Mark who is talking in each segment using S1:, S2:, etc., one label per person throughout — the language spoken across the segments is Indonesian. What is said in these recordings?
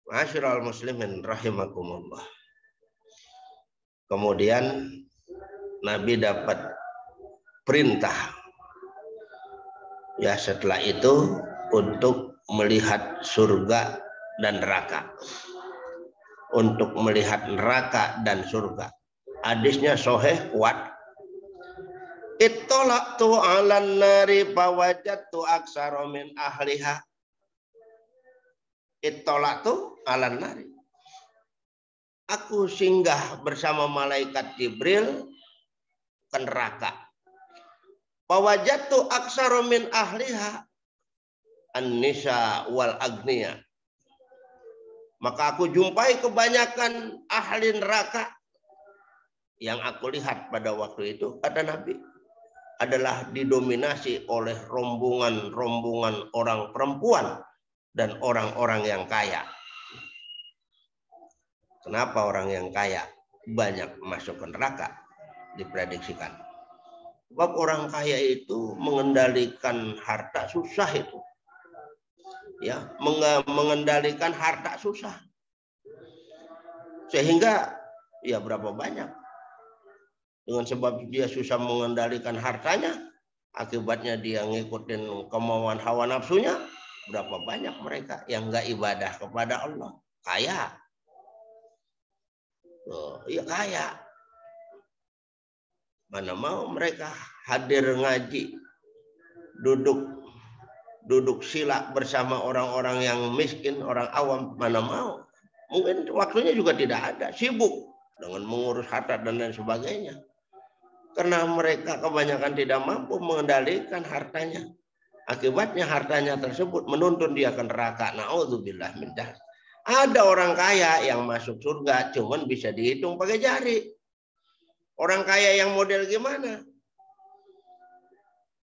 S1: Ma'asyiral muslimin rahimakumullah. Kemudian Nabi dapat perintah ya setelah itu untuk melihat surga dan neraka. Untuk melihat neraka dan surga. Hadisnya sahih kuat. Ittola'tu 'alan nari fawajadtu aksara min ahliha. Ittola'tu 'alan nari. Aku singgah bersama malaikat Jibril ke neraka. Fawajadtu aksara min ahliha an-nisa wal agniya. Maka aku jumpai kebanyakan ahli neraka. Yang aku lihat pada waktu itu, kata Nabi, adalah didominasi oleh rombongan-rombongan orang perempuan dan orang-orang yang kaya. Kenapa orang yang kaya banyak masuk ke neraka? Diprediksikan. Sebab orang kaya itu mengendalikan harta susah itu. Ya, mengendalikan harta susah. Sehingga ya berapa banyak? Dengan sebab dia susah mengendalikan hartanya, akibatnya dia ngikutin kemauan hawa nafsunya, berapa banyak mereka yang nggak ibadah kepada Allah. Kaya. Oh, ya kaya. Mana mau mereka hadir ngaji, duduk sila bersama orang-orang yang miskin, orang awam, mana mau. Mungkin waktunya juga tidak ada, sibuk dengan mengurus harta dan lain sebagainya. Karena mereka kebanyakan tidak mampu mengendalikan hartanya. Akibatnya hartanya tersebut menuntun dia ke neraka. Na'udzubillah min dzalik. Ada orang kaya yang masuk surga cuman bisa dihitung pakai jari. Orang kaya yang model gimana?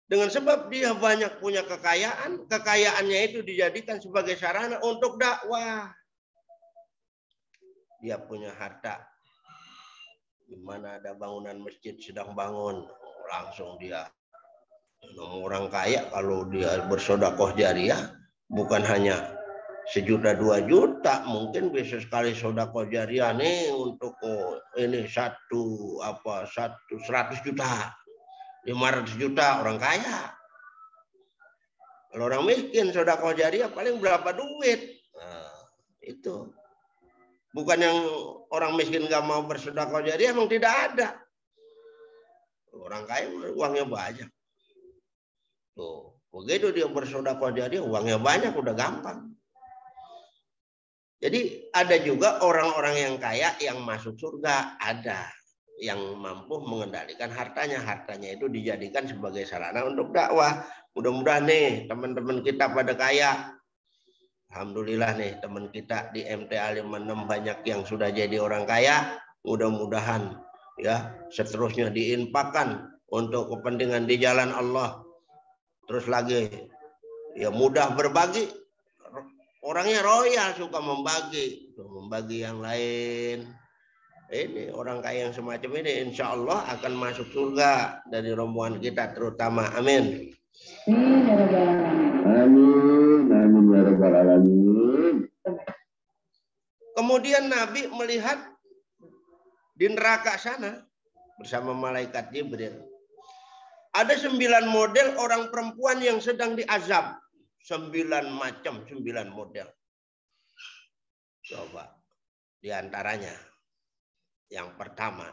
S1: Dengan sebab dia banyak punya kekayaan, kekayaannya itu dijadikan sebagai sarana untuk dakwah. Dia punya harta. Di mana ada bangunan masjid sedang bangun, langsung dia. Orang kaya kalau dia bersedekah jariah bukan hanya 1 juta 2 juta, mungkin bisa sekali sedekah jariah nih untuk ini 100 juta, 500 juta orang kaya. Kalau orang miskin sedekah jariah paling berapa duit? Nah, itu. Bukan yang orang miskin nggak mau bersedekah jariah, emang tidak ada. Orang kaya uangnya banyak. Tuh, begitu dia bersedekah jariah uangnya banyak, udah gampang. Jadi ada juga orang-orang yang kaya yang masuk surga, ada yang mampu mengendalikan hartanya. Hartanya itu dijadikan sebagai sarana untuk dakwah. Mudah-mudahan nih teman-teman kita pada kaya. Alhamdulillah nih teman kita di MTA 56 banyak yang sudah jadi orang kaya. Mudah-mudahan ya seterusnya diinfakkan untuk kepentingan di jalan Allah. Terus lagi ya mudah berbagi. Orangnya royal, suka membagi yang lain. Ini orang kaya yang semacam ini insya Allah akan masuk surga dari rombongan kita terutama. Amin.
S2: Amin. Amin ya rabbal alamin.
S1: Kemudian Nabi melihat di neraka sana bersama malaikat Jibril. Ada 9 model orang perempuan yang sedang diazab. 9 macam, 9 model. Coba di antaranya yang pertama,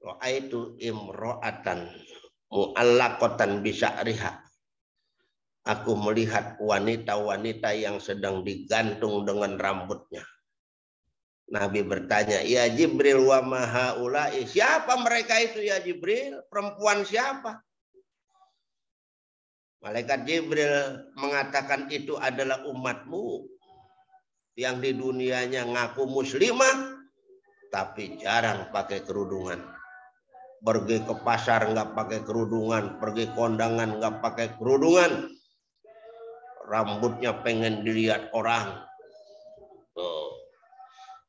S1: wa'aitu imro'atan mu'allaqatan bisa'riha. Aku melihat wanita-wanita yang sedang digantung dengan rambutnya. Nabi bertanya, ya Jibril wa mahaulai, siapa mereka itu ya Jibril? Perempuan siapa? Malaikat Jibril mengatakan itu adalah umatmu yang di dunianya ngaku muslimah tapi jarang pakai kerudungan. Pergi ke pasar nggak pakai kerudungan, pergi kondangan nggak pakai kerudungan. Rambutnya pengen dilihat orang. Tuh.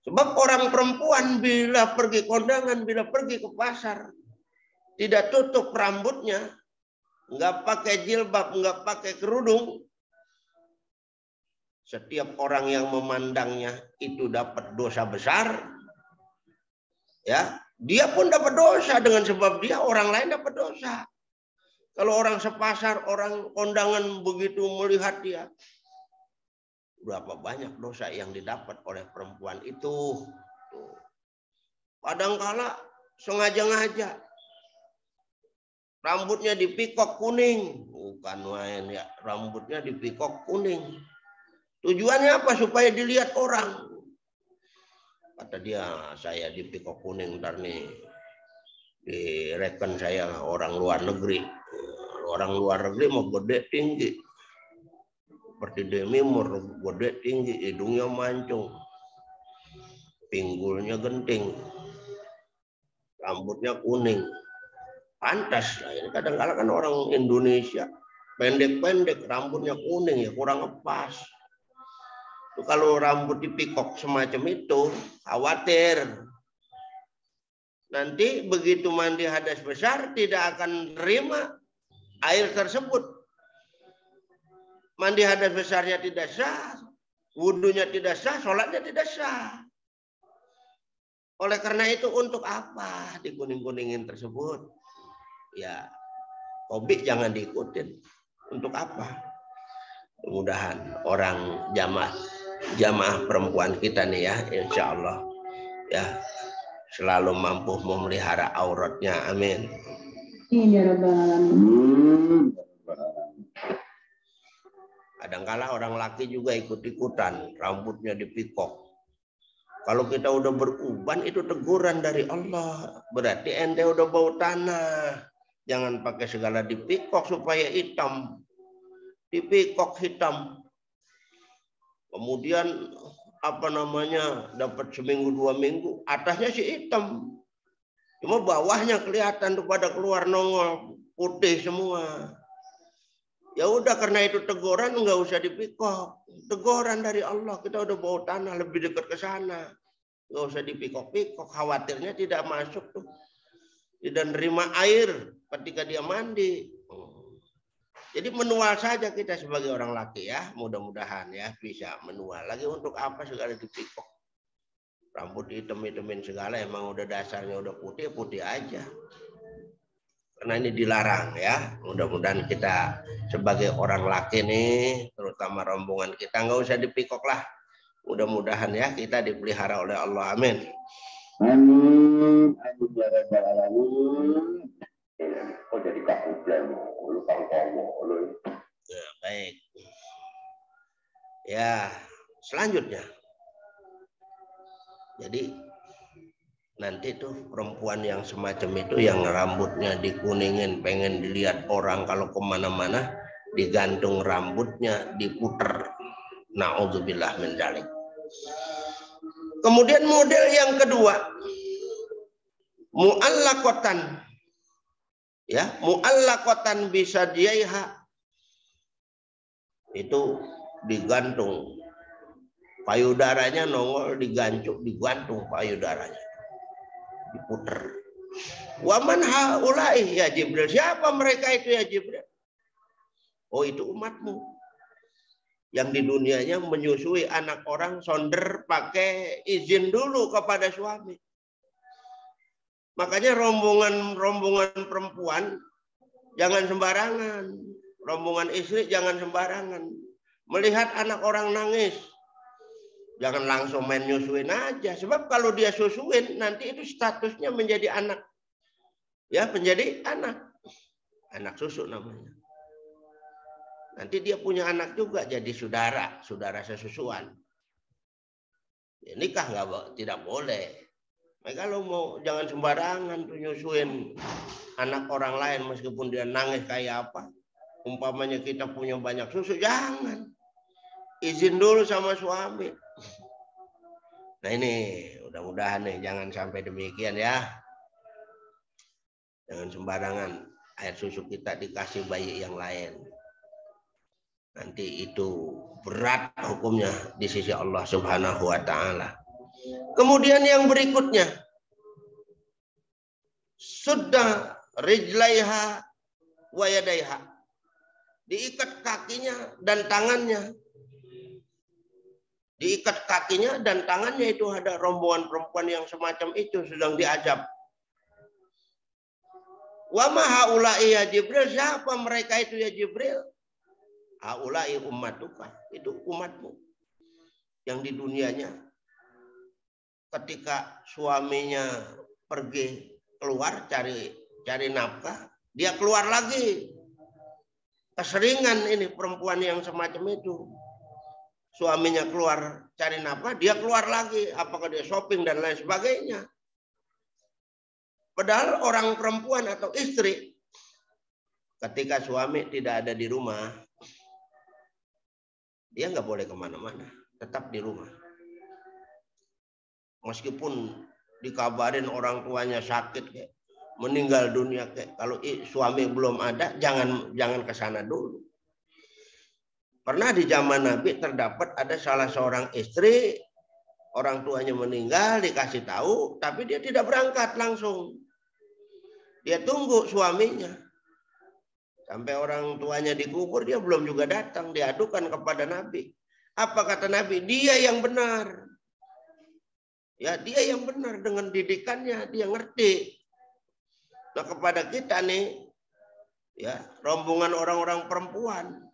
S1: Sebab orang perempuan bila pergi kondangan, bila pergi ke pasar, tidak tutup rambutnya, nggak pakai jilbab, nggak pakai kerudung, setiap orang yang memandangnya itu dapat dosa besar, ya, dia pun dapat dosa dengan sebab dia orang lain dapat dosa. Kalau orang sepasar, orang kondangan begitu melihat dia, berapa banyak dosa yang didapat oleh perempuan itu. Kadangkala sengaja-ngaja rambutnya dipikok kuning, bukan main ya, rambutnya dipikok kuning. Tujuannya apa? Supaya dilihat orang. Kata dia, saya dipikok kuning ntar nih direken saya orang luar negeri. Orang luar negeri mau gede tinggi, seperti Demi Moore, gede tinggi, hidungnya mancung, pinggulnya genting, rambutnya kuning. Pantas lah ini. Kadang-kadang kan orang Indonesia pendek-pendek, rambutnya kuning, ya kurang ngepas. Itu kalau rambut dipikok semacam itu, khawatir nanti begitu mandi hadas besar tidak akan terima air tersebut. Mandi hadas besarnya tidak sah, wudhunya tidak sah, sholatnya tidak sah. Oleh karena itu untuk apa dikuning-kuningin tersebut? Ya, hobi jangan diikutin. Untuk apa? Mudah-mudahan orang jamaah perempuan kita nih ya, insya Allah ya selalu mampu memelihara auratnya. Amin.
S2: Ya Rabbal Alamin.
S1: Kadangkala orang laki juga ikut-ikutan, rambutnya dipikok. Kalau kita udah beruban itu teguran dari Allah. Berarti ente udah bau tanah. Jangan pakai segala dipikok supaya hitam. Dipikok hitam. Kemudian dapat seminggu 2 minggu, atasnya sih hitam. Cuma bawahnya kelihatan tuh pada keluar nongol putih semua. Ya udah, karena itu teguran, nggak usah dipikok. Teguran dari Allah, kita udah bau tanah, lebih dekat ke sana. Nggak usah dipikok-pikok, khawatirnya tidak masuk tuh. Tidak nerima air ketika dia mandi. Jadi menual saja kita sebagai orang laki ya, mudah-mudahan ya bisa menual. Lagi untuk apa segala dipikok? Rambut hitam-hitamin segala, emang udah dasarnya udah putih-putih aja. Karena ini dilarang ya. Mudah-mudahan kita sebagai orang laki nih, terutama rombongan kita, nggak usah dipikok lah. Mudah-mudahan ya kita dipelihara oleh Allah. Amin.
S2: Amin. Amin ya Rabbal Alamin. Oh jadi kakublem, lu kangkowo, lu.
S1: Ya, baik. Ya, selanjutnya. Jadi nanti tuh perempuan yang semacam itu yang rambutnya dikuningin, pengen dilihat orang kalau kemana-mana, digantung rambutnya, diputer. Na'udzubillah min dzalik. Kemudian model yang kedua, mu'allaqatan. Ya, mu'allaqatan bisa diaiha. Itu digantung. Payudaranya nongol, digantung payudaranya. Diputer. Waman haulai ya Jibril. Siapa mereka itu ya Jibril? Oh, itu umatmu. Yang di dunianya menyusui anak orang sonder pakai izin dulu kepada suami. Makanya rombongan perempuan jangan sembarangan. Rombongan istri jangan sembarangan. Melihat anak orang nangis, jangan langsung main nyusuin aja. Sebab kalau dia susuin, nanti itu statusnya menjadi anak. Ya, menjadi anak. Anak susu namanya. Nanti dia punya anak juga jadi saudara sesusuan. Ya, nikah tidak boleh. Nah, kalau mau jangan sembarangan tuh nyusuin anak orang lain meskipun dia nangis kayak apa. Umpamanya kita punya banyak susu, jangan. Izin dulu sama suami. Nah ini mudah-mudahan nih jangan sampai demikian ya. Jangan sembarangan air susu kita dikasih bayi yang lain. Nanti itu berat hukumnya di sisi Allah Subhanahu wa taala. Kemudian yang berikutnya, sudah rijlaiha wa yadaiha. Diikat kakinya dan tangannya. Diikat kakinya dan tangannya itu ada rombongan perempuan yang semacam itu sedang diajab. Wa ma haula'i ya Jibril, siapa mereka itu ya Jibril? Haula'i ummatuka, itu umatmu. Yang di dunianya ketika suaminya pergi keluar cari nafkah, dia keluar lagi. Keseringan ini perempuan yang semacam itu. Suaminya keluar cari nafkah, dia keluar lagi. Apakah dia shopping dan lain sebagainya. Padahal orang perempuan atau istri, ketika suami tidak ada di rumah, dia nggak boleh kemana-mana, tetap di rumah. Meskipun dikabarin orang tuanya sakit, kayak meninggal dunia, kayak kalau suami belum ada, jangan ke sana dulu. Pernah di zaman Nabi terdapat ada salah seorang istri, orang tuanya meninggal, dikasih tahu, tapi dia tidak berangkat langsung. Dia tunggu suaminya. Sampai orang tuanya dikubur, dia belum juga datang, diadukan kepada Nabi. Apa kata Nabi? Dia yang benar. Ya, dia yang benar dengan didikannya, dia ngerti. Nah, kepada kita nih, ya, rombongan orang-orang perempuan,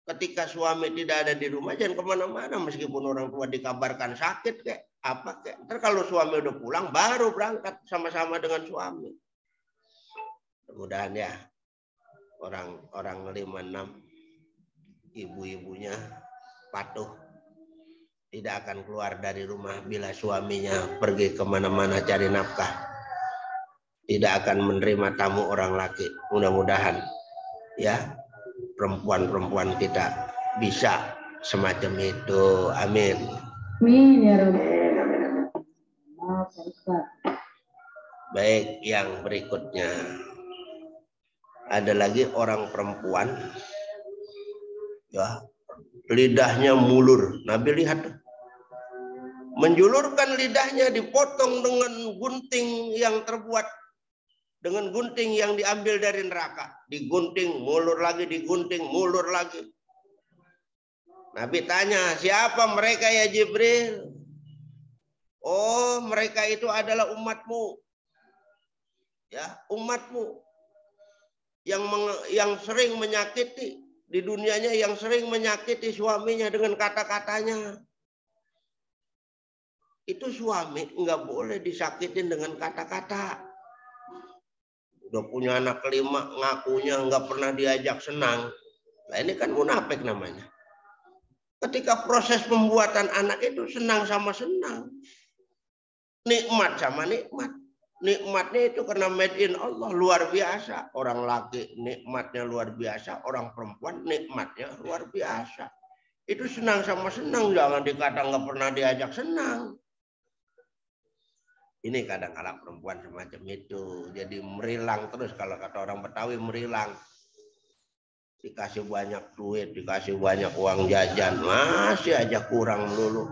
S1: ketika suami tidak ada di rumah, jangan kemana-mana meskipun orang tua dikabarkan sakit kayak apa kayak. Ntar kalau suami udah pulang, baru berangkat sama-sama dengan suami. Mudah-mudahan ya orang 56 ibu-ibunya patuh, tidak akan keluar dari rumah bila suaminya pergi kemana-mana cari nafkah, tidak akan menerima tamu orang laki. Mudah-mudahan ya perempuan-perempuan kita bisa semacam itu. Amin.
S2: Amin ya Rabbi.
S1: Baik, yang berikutnya ada lagi orang perempuan, ya, lidahnya mulur. Nabi lihat, menjulurkan lidahnya, dipotong dengan gunting yang terbuat dengan gunting yang diambil dari neraka. Digunting, mulur lagi, digunting, mulur lagi. Nabi tanya, siapa mereka ya Jibril? Oh, mereka itu adalah umatmu. Ya, umatmu yang sering menyakiti di dunianya, yang sering menyakiti suaminya dengan kata-katanya. Itu suami nggak boleh disakitin dengan kata-kata. Udah punya anak 5, ngakunya nggak pernah diajak senang. Nah, ini kan munafik namanya. Ketika proses pembuatan anak itu senang sama senang. Nikmat sama nikmat. Nikmatnya itu karena made in Allah, luar biasa. Orang laki nikmatnya luar biasa, orang perempuan nikmatnya luar biasa. Itu senang sama senang, jangan dikata nggak pernah diajak senang. Ini kadang-kadang perempuan semacam itu. Jadi merilang terus, kalau kata orang Betawi merilang. Dikasih banyak duit, dikasih banyak uang jajan, masih aja kurang dulu.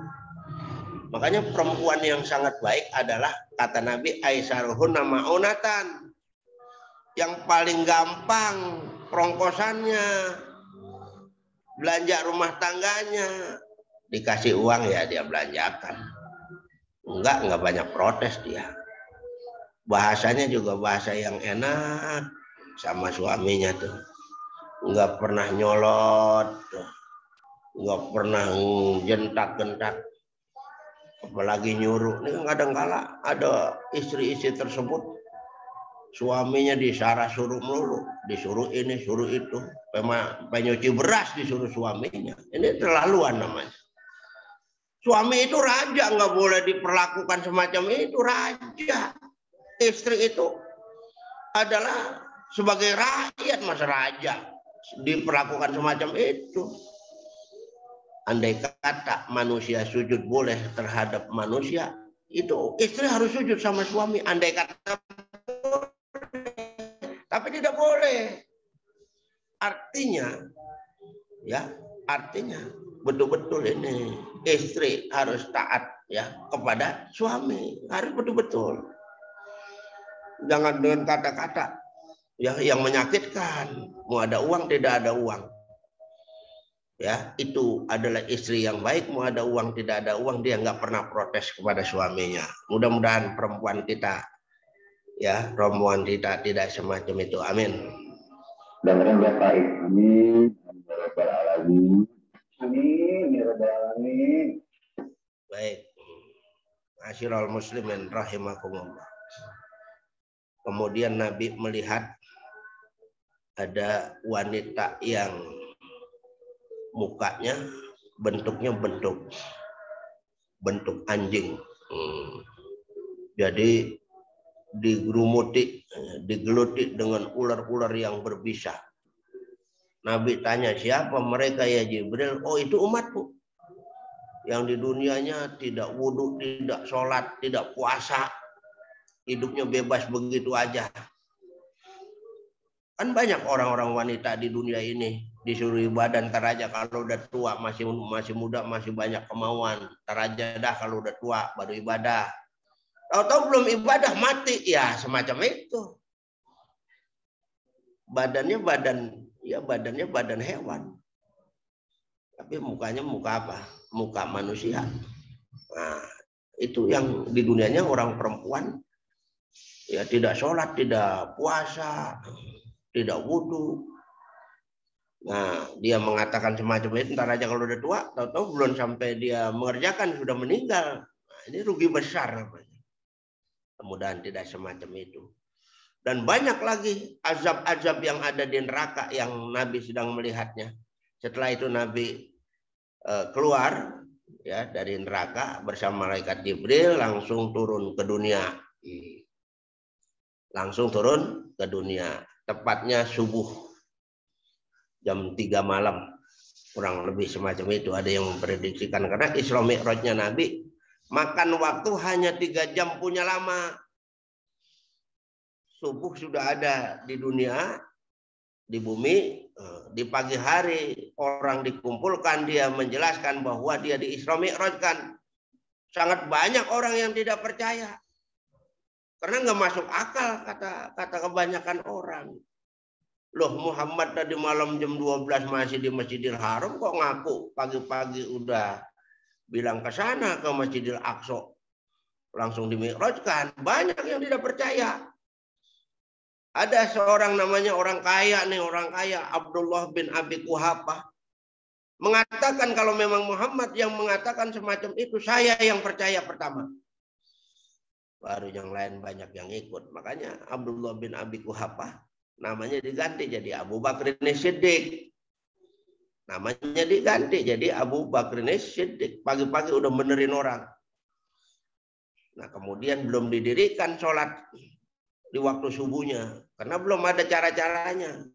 S1: Makanya perempuan yang sangat baik adalah, kata Nabi, aisaruhunna ma'unatan. Yang paling gampang perongkosannya, belanja rumah tangganya, dikasih uang ya dia belanjakan. Enggak banyak protes dia. Bahasanya juga bahasa yang enak sama suaminya tuh. Enggak pernah nyolot, enggak pernah jentak-gentak. Apalagi nyuruh. Ini kadang-kala ada istri-istri tersebut, suaminya disarah suruh melulu, disuruh ini, suruh itu, penyuci beras disuruh suaminya. Ini terlaluan namanya. Suami itu raja, nggak boleh diperlakukan semacam itu, raja. Istri itu adalah sebagai rakyat, mas raja, diperlakukan semacam itu. Andai kata manusia sujud boleh terhadap manusia, itu istri harus sujud sama suami. Andai kata, tapi tidak boleh. Artinya, ya, artinya betul-betul ini istri harus taat ya kepada suami, harus betul-betul. Jangan dengan kata-kata ya yang menyakitkan. Mau ada uang, tidak ada uang. ya itu adalah istri yang baik. Mau ada uang tidak ada uang, dia nggak pernah protes kepada suaminya. Mudah-mudahan perempuan kita, ya rombongan kita tidak semacam itu. Amin.
S3: Mudah-mudahan Bapak Amin. Ya Rabbal Alamin. Amin. Ya Rabbal Alamin.
S1: Baik. Asyiral muslimin rahimakumullah. Kemudian Nabi melihat ada wanita yang mukanya bentuknya bentuk anjing. Jadi digerumuti, digeluti dengan ular-ular yang berbisa. Nabi tanya, siapa mereka ya Jibril? Oh, itu umatku. Yang di dunianya tidak wudhu, tidak sholat, tidak puasa. Hidupnya bebas begitu aja. Kan banyak orang-orang wanita di dunia ini disuruh ibadah, ntar aja kalau udah tua, masih muda, masih banyak kemauan. Ntar aja dah kalau udah tua baru ibadah. Tahu-tahu belum ibadah mati, ya semacam itu. Badannya badan hewan. Tapi mukanya muka apa? Muka manusia. Nah, itu yang di dunianya orang perempuan ya tidak sholat, tidak puasa, tidak wudhu. Nah, dia mengatakan semacam itu, ntar aja kalau udah tua, tahu-tahu belum sampai dia mengerjakan sudah meninggal. Nah, ini rugi besar namanya. Mudah-mudahan tidak semacam itu. Dan banyak lagi azab-azab yang ada di neraka yang Nabi sedang melihatnya. Setelah itu Nabi keluar ya dari neraka bersama malaikat Jibril, langsung turun ke dunia. Langsung turun ke dunia. Tepatnya subuh jam 3 malam. Kurang lebih semacam itu. Ada yang memprediksikan. Karena Isra Mi'rajnya Nabi makan waktu hanya 3 jam punya lama. Subuh sudah ada di dunia, di bumi. Di pagi hari orang dikumpulkan, dia menjelaskan bahwa dia di Isra Mi'rajkan. Sangat banyak orang yang tidak percaya. Karena nggak masuk akal kata kebanyakan orang. Loh, Muhammad tadi malam jam 12 masih di Masjidil Haram, kok ngaku pagi-pagi udah bilang ke sana ke Masjidil Aqsa. Langsung dimi'rajkan. Banyak yang tidak percaya. Ada seorang namanya orang kaya, Abdullah bin Abi Quhafah. Mengatakan kalau memang Muhammad yang mengatakan semacam itu, saya yang percaya pertama. Baru yang lain banyak yang ikut. Makanya Abdullah bin Abi Quhafah namanya diganti jadi Abu Bakr Siddiq. Namanya diganti jadi Abu Bakr Siddiq. Pagi-pagi udah benerin orang. Nah, kemudian belum didirikan sholat di waktu subuhnya. Karena belum ada cara-caranya.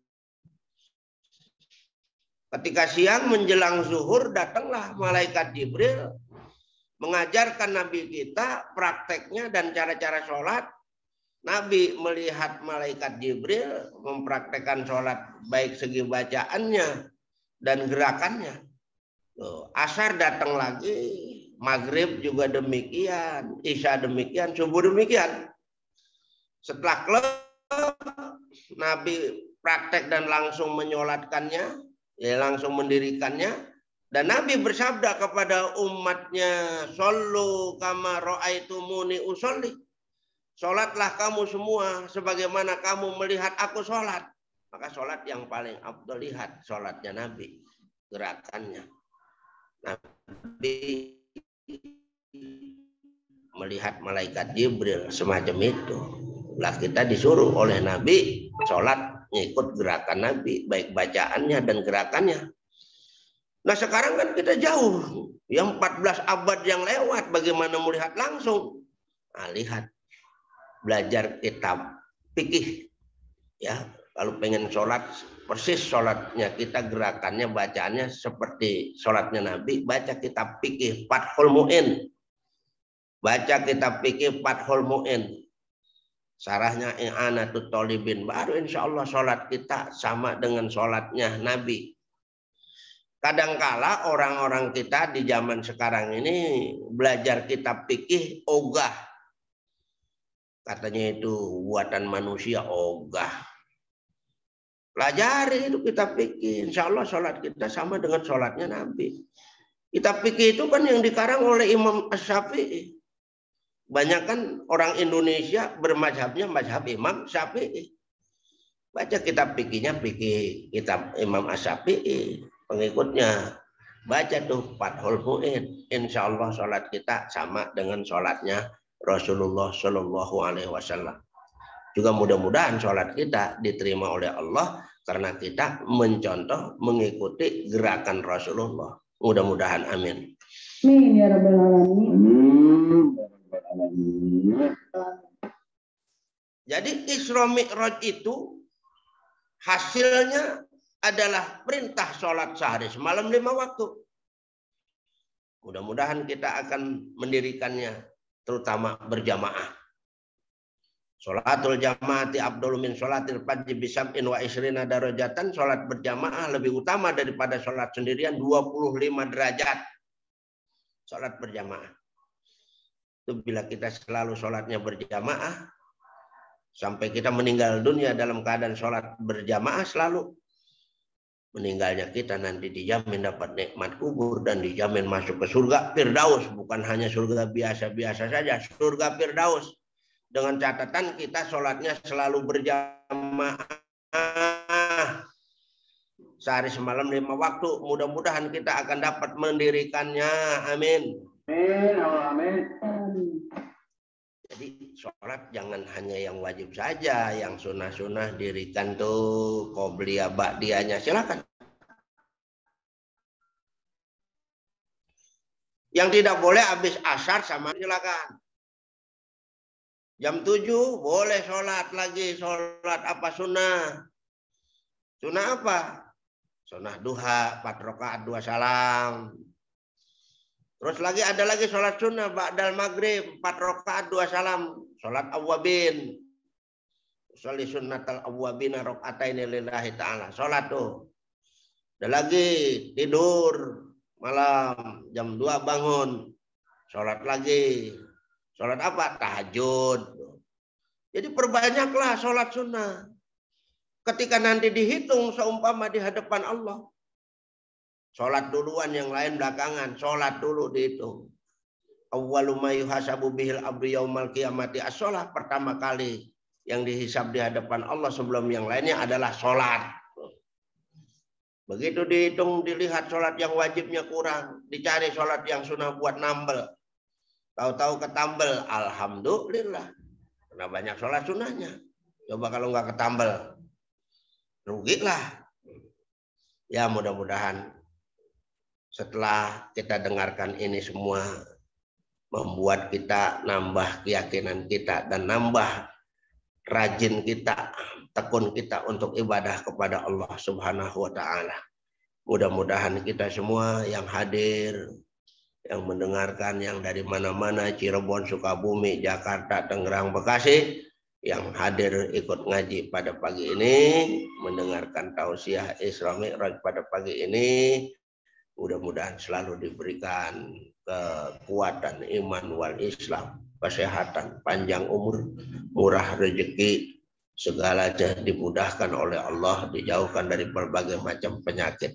S1: Ketika siang menjelang zuhur, datanglah malaikat Jibril mengajarkan Nabi kita prakteknya dan cara-cara sholat. Nabi melihat malaikat Jibril mempraktekkan sholat baik segi bacaannya dan gerakannya. Asar datang lagi, maghrib juga demikian, isya demikian, subuh demikian. Setelah Nabi praktek dan langsung menyolatkannya, ya langsung mendirikannya. Dan Nabi bersabda kepada umatnya, "Shollu kama ra'aitumuni usolli." Sholatlah kamu semua sebagaimana kamu melihat aku sholat. Maka sholat yang paling afdal, lihat sholatnya Nabi, gerakannya. Nabi melihat malaikat Jibril semacam itu. Lah kita disuruh oleh Nabi sholat ngikut gerakan Nabi, baik bacaannya dan gerakannya. Nah sekarang kan kita jauh, yang 14 abad yang lewat, bagaimana melihat langsung? Nah, lihat, belajar kitab fikih, ya. Kalau pengen sholat persis sholatnya kita, gerakannya, bacaannya seperti sholatnya Nabi, baca kitab fikih Fathul Mu'in, baca kitab fikih Fathul Mu'in. Sarahnya I'anatul Thalibin, baru insya Allah sholat kita sama dengan sholatnya Nabi. Kadangkala orang-orang kita di zaman sekarang ini belajar kitab fikih ogah. Katanya itu buatan manusia, ogah. Pelajari itu kitab fikih. Insya Allah sholat kita sama dengan sholatnya Nabi. Kitab fikih itu kan yang dikarang oleh Imam Asy-Syafi'i. Banyak kan orang Indonesia bermazhabnya mazhab Imam Syafi'i. Baca kitab fikihnya fikih kitab Imam Asy-Syafi'i. Pengikutnya baca tuh Fathul Mu'in. Insya Allah sholat kita sama dengan sholatnya Rasulullah Shallallahu Alaihi Wasallam. Juga mudah-mudahan sholat kita diterima oleh Allah karena kita mencontoh mengikuti gerakan Rasulullah. Mudah-mudahan amin.
S2: Amin ya rabbal alamin.
S1: Jadi Isra Mi'raj itu hasilnya adalah perintah sholat sehari semalam 5 waktu. Mudah-mudahan kita akan mendirikannya terutama berjamaah. Sholatul jamaati afdalu min sholatil fardhi bisab'in wa isrina darajatan. Sholat berjamaah lebih utama daripada sholat sendirian 25 derajat. Sholat berjamaah. Itu bila kita selalu sholatnya berjamaah, sampai kita meninggal dunia dalam keadaan sholat berjamaah selalu. Meninggalnya kita nanti dijamin dapat nikmat kubur dan dijamin masuk ke surga Firdaus. Bukan hanya surga biasa-biasa saja, surga Firdaus. Dengan catatan kita sholatnya selalu berjamaah. Sehari semalam 5 waktu. Mudah-mudahan kita akan dapat mendirikannya. Amin.
S3: Amin.
S1: Jadi sholat jangan hanya yang wajib saja. Yang sunnah-sunnah dirikan tuh. Qobliyah ba'diyahnya. Silakan. Yang tidak boleh habis asar sama silakan. Jam 7 boleh sholat lagi. Sholat apa sunnah? Sunnah apa? Sunnah duha 4 rakaat 2 salam. Terus lagi ada lagi sholat sunnah ba'dal maghrib 4 rakaat 2 salam. Sholat awwabin. Sholli sunnatal awwabina raka'ataini lillahi ta'ala. Sholat tuh. Ada lagi tidur malam jam 2 bangun. Sholat lagi. Sholat apa? Tahajud. Jadi perbanyaklah sholat sunnah. Ketika nanti dihitung seumpama di hadapan Allah. Sholat duluan, yang lain belakangan. Sholat dulu dihitung. Awwalu ma yuhasabu bihil abdu yaumal qiyamati as-sholat. Pertama kali yang dihisab di hadapan Allah sebelum yang lainnya adalah sholat. Begitu dihitung, dilihat sholat yang wajibnya kurang. Dicari sholat yang sunnah buat nambel. Tahu-tahu ketambel, alhamdulillah. Karena banyak sholat sunnahnya. Coba kalau nggak ketambel, rugilah. Ya mudah-mudahan setelah kita dengarkan ini semua, membuat kita nambah keyakinan kita dan nambah rajin kita, tekun kita untuk ibadah kepada Allah Subhanahu wa Ta'ala. Mudah-mudahan kita semua yang hadir, yang mendengarkan, yang dari mana-mana, Cirebon, Sukabumi, Jakarta, Tangerang, Bekasi, yang hadir ikut ngaji pada pagi ini, mendengarkan tausiah Isra Mi'raj pada pagi ini, mudah-mudahan selalu diberikan kekuatan iman wal Islam, kesehatan, panjang umur, murah rezeki, segala dimudahkan oleh Allah, dijauhkan dari berbagai macam penyakit.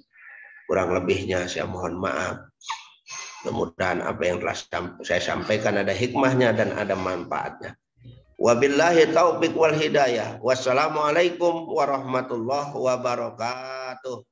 S1: Kurang lebihnya saya mohon maaf. Mudah-mudahan apa yang telah saya sampaikan ada hikmahnya dan ada manfaatnya. Wabillahi taufiq wal hidayah. Wassalamualaikum warahmatullahi wabarakatuh.